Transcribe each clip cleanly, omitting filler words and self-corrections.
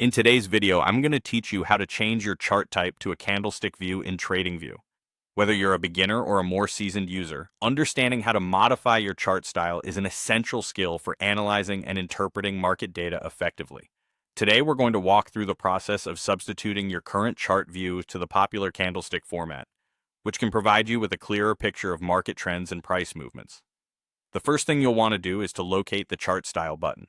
In today's video, I'm going to teach you how to change your chart type to a candlestick view in TradingView. Whether you're a beginner or a more seasoned user, understanding how to modify your chart style is an essential skill for analyzing and interpreting market data effectively. Today, we're going to walk through the process of substituting your current chart view to the popular candlestick format, which can provide you with a clearer picture of market trends and price movements. The first thing you'll want to do is to locate the chart style button.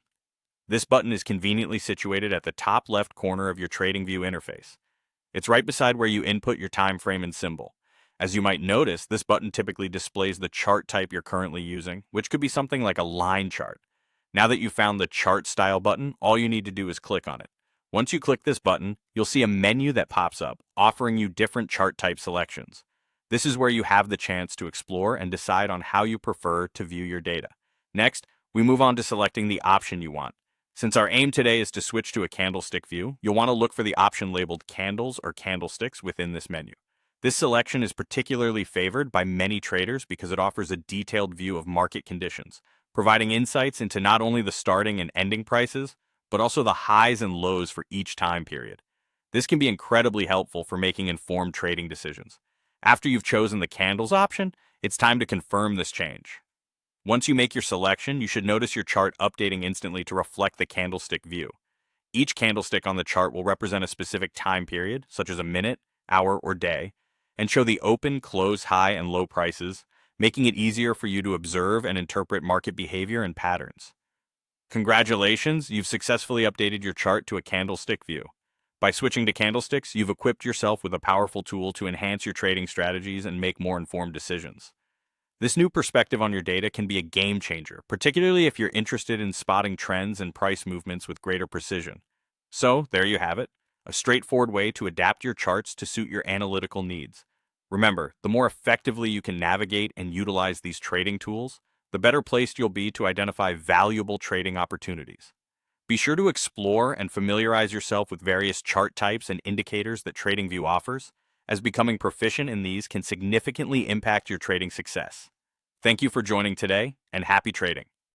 This button is conveniently situated at the top left corner of your TradingView interface. It's right beside where you input your time frame and symbol. As you might notice, this button typically displays the chart type you're currently using, which could be something like a line chart. Now that you've found the chart style button, all you need to do is click on it. Once you click this button, you'll see a menu that pops up, offering you different chart type selections. This is where you have the chance to explore and decide on how you prefer to view your data. Next, we move on to selecting the option you want. Since our aim today is to switch to a candlestick view, you'll want to look for the option labeled Candles or Candlesticks within this menu. This selection is particularly favored by many traders because it offers a detailed view of market conditions, providing insights into not only the starting and ending prices, but also the highs and lows for each time period. This can be incredibly helpful for making informed trading decisions. After you've chosen the Candles option, it's time to confirm this change. Once you make your selection, you should notice your chart updating instantly to reflect the candlestick view. Each candlestick on the chart will represent a specific time period, such as a minute, hour, or day, and show the open, close, high, and low prices, making it easier for you to observe and interpret market behavior and patterns. Congratulations, you've successfully updated your chart to a candlestick view. By switching to candlesticks, you've equipped yourself with a powerful tool to enhance your trading strategies and make more informed decisions. This new perspective on your data can be a game changer, particularly if you're interested in spotting trends and price movements with greater precision. So, there you have it, a straightforward way to adapt your charts to suit your analytical needs. Remember, the more effectively you can navigate and utilize these trading tools, the better placed you'll be to identify valuable trading opportunities. Be sure to explore and familiarize yourself with various chart types and indicators that TradingView offers, as becoming proficient in these can significantly impact your trading success. Thank you for joining today, and happy trading.